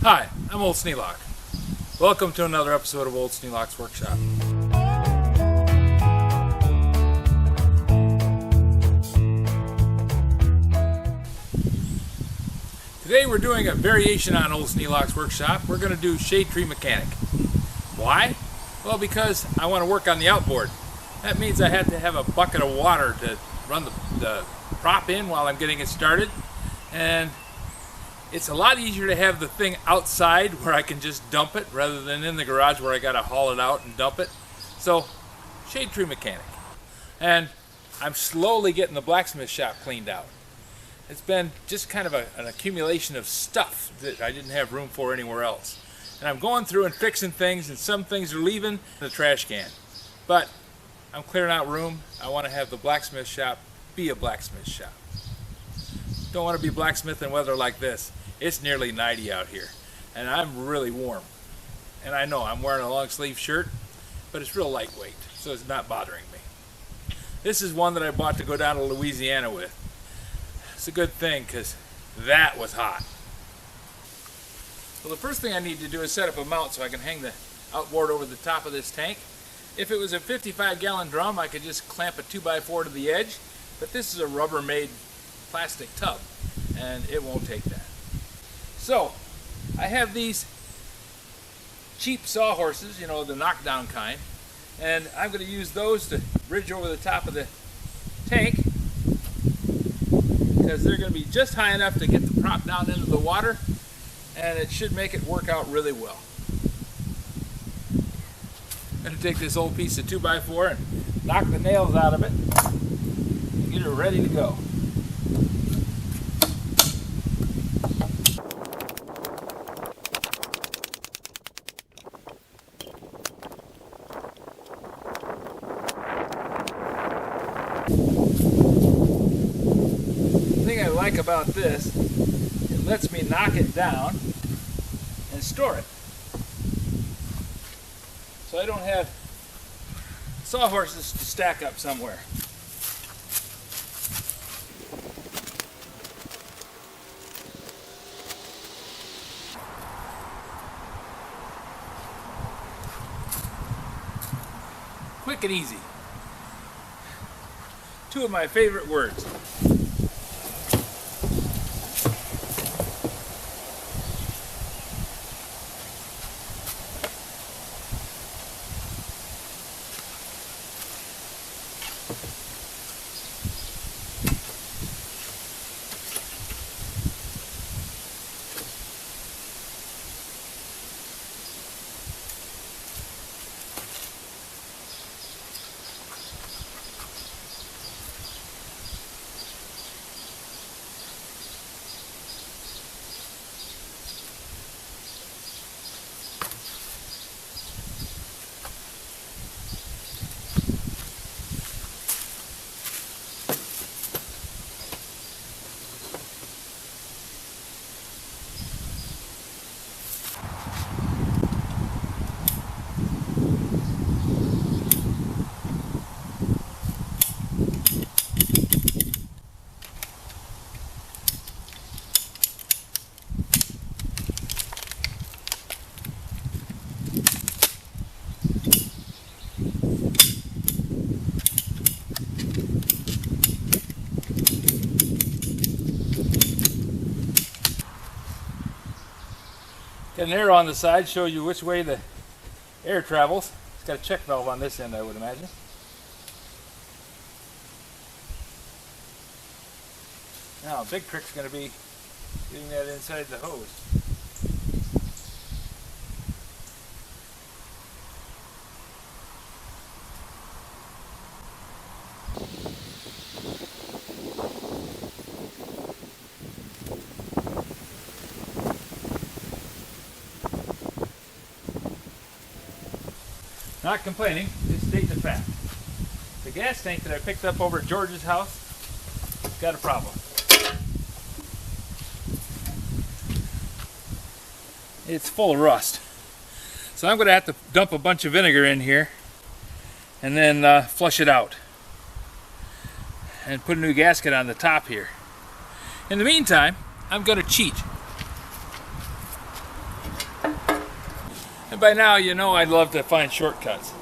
Hi, I'm Old Sneelock. Welcome to another episode of Old Sneelock's Workshop. Today we're doing a variation on Old Sneelock's Workshop. We're going to do shade tree mechanic. Why? Well, because I want to work on the outboard. That means I have to have a bucket of water to run the prop in while I'm getting it started. And it's a lot easier to have the thing outside where I can just dump it rather than in the garage where I got to haul it out and dump it. So, shade tree mechanic. And I'm slowly getting the blacksmith shop cleaned out. It's been just kind of an accumulation of stuff that I didn't have room for anywhere else. And I'm going through and fixing things, and some things are leaving in the trash can. But I'm clearing out room. I want to have the blacksmith shop be a blacksmith shop. Don't want to be blacksmithing weather like this. It's nearly 90 out here, and I'm really warm. And I know I'm wearing a long sleeve shirt, but it's real lightweight, so it's not bothering me. This is one that I bought to go down to Louisiana with. It's a good thing, because that was hot. Well, the first thing I need to do is set up a mount so I can hang the outboard over the top of this tank. If it was a 55-gallon drum, I could just clamp a 2x4 to the edge, but this is a Rubbermaid plastic tub, and it won't take that. So, I have these cheap sawhorses, you know, the knockdown kind, and I'm going to use those to bridge over the top of the tank, because they're going to be just high enough to get the prop down into the water, and it should make it work out really well. I'm going to take this old piece of 2x4 and knock the nails out of it and get it ready to go. The thing I like about this, it lets me knock it down and store it. So I don't have sawhorses to stack up somewhere. Quick and easy. Two of my favorite words. Got an arrow on the side, shows you which way the air travels. It's got a check valve on this end, I would imagine. Now, a big trick's going to be getting that inside the hose. Not complaining, just stating the fact. The gas tank that I picked up over at George's house got a problem. It's full of rust. So I'm going to have to dump a bunch of vinegar in here and then flush it out and put a new gasket on the top here. In the meantime, I'm going to cheat. And by now, you know I'd love to find shortcuts.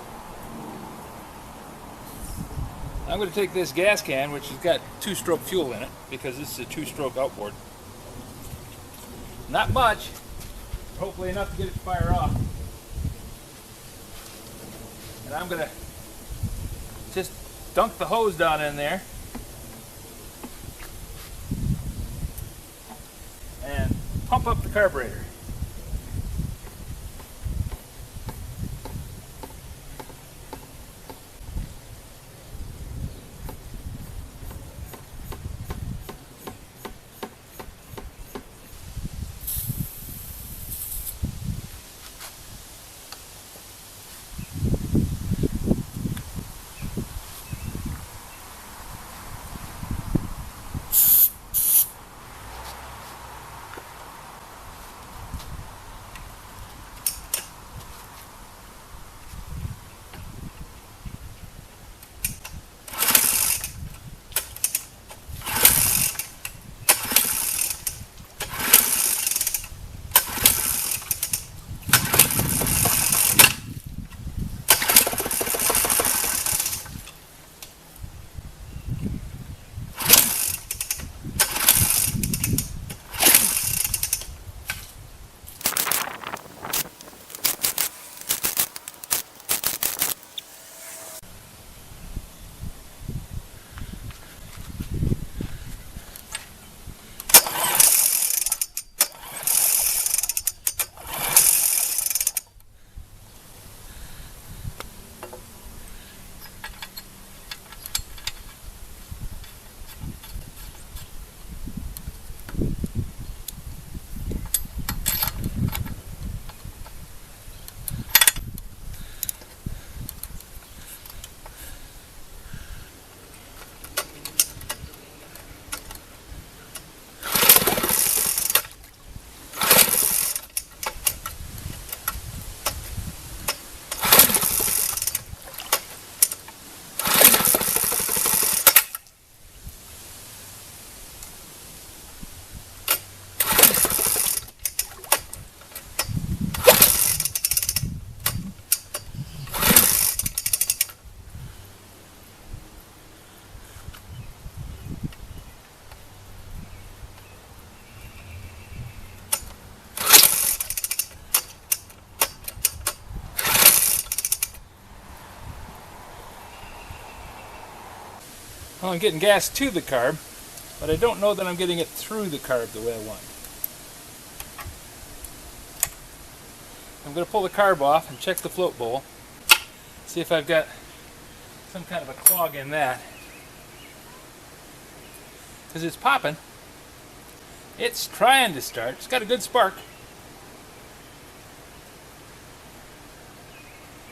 I'm going to take this gas can, which has got 2-stroke fuel in it, because this is a 2-stroke outboard. Not much, hopefully enough to get it to fire off. And I'm going to just dunk the hose down in there and pump up the carburetor. Well, I'm getting gas to the carb, but I don't know that I'm getting it through the carb the way I want. I'm going to pull the carb off and check the float bowl, see if I've got some kind of a clog in that. Because it's popping. It's trying to start. It's got a good spark.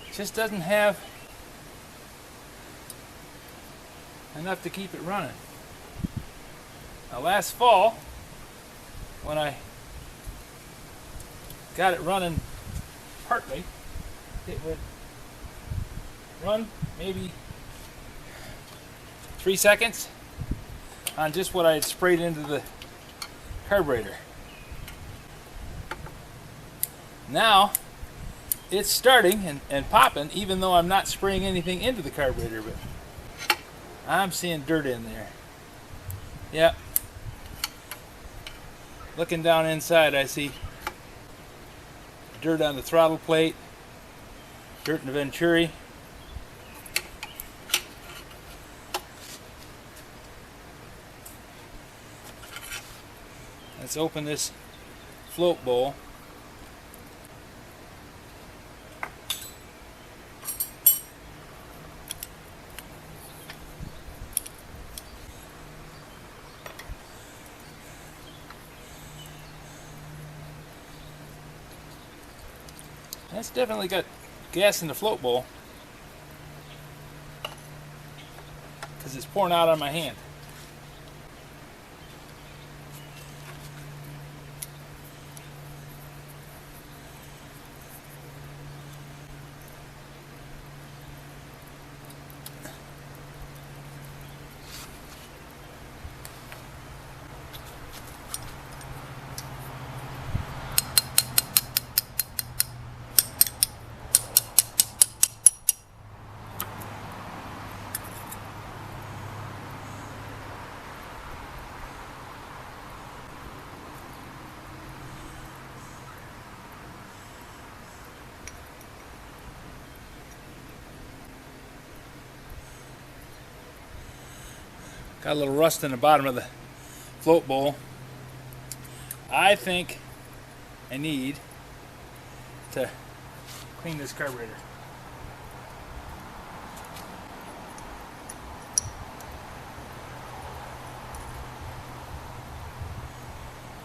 It just doesn't have enough to keep it running. Now last fall, when I got it running partly, it would run maybe 3 seconds on just what I had sprayed into the carburetor. Now it's starting and popping, even though I'm not spraying anything into the carburetor, but I'm seeing dirt in there. Yep. Looking down inside, I see dirt on the throttle plate, dirt in the venturi. Let's open this float bowl. That's definitely got gas in the float bowl because it's pouring out on my hand. Got a little rust in the bottom of the float bowl. I think I need to clean this carburetor.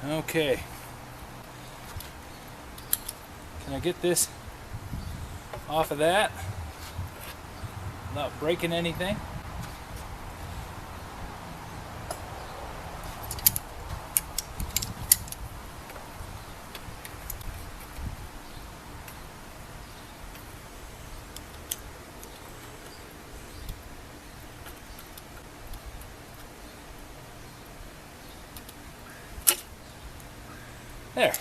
Okay. Can I get this off of that without breaking anything? There.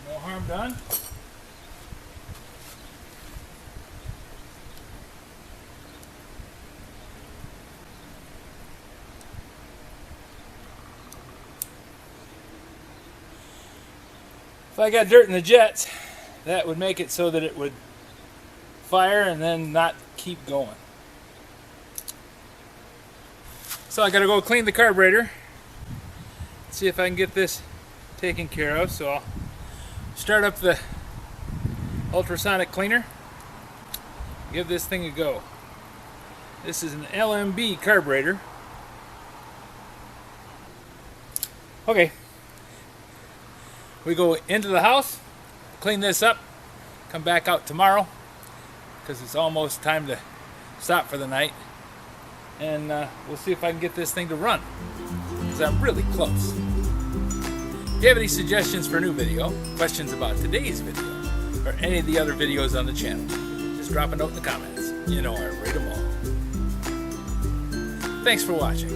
No harm done. If I got dirt in the jets, that would make it so that it would fire and then not keep going. So I gotta go clean the carburetor. See if I can get this taken care of. So I'll start up the ultrasonic cleaner, give this thing a go. This is an LMB carburetor. Okay, we go into the house, clean this up, come back out tomorrow because it's almost time to stop for the night, and we'll see if I can get this thing to run because I'm really close. If you have any suggestions for a new video, questions about today's video, or any of the other videos on the channel, just drop a note in the comments. You know I read them all. Thanks for watching.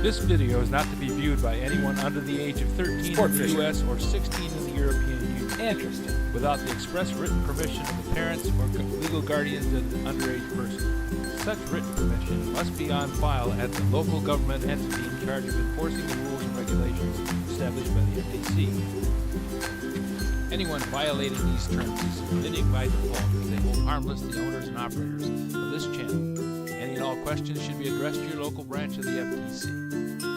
This video is not to be viewed by anyone under the age of 13 in the US or 16 in the European Union. Interesting. Without the express written permission of the parents or legal guardians of the underage person. Such written permission must be on file at the local government entity in charge of enforcing the rules and regulations established by the FTC. Anyone violating these terms is submitting by default as they hold harmless the owners and operators of this channel. Any and all questions should be addressed to your local branch of the FTC.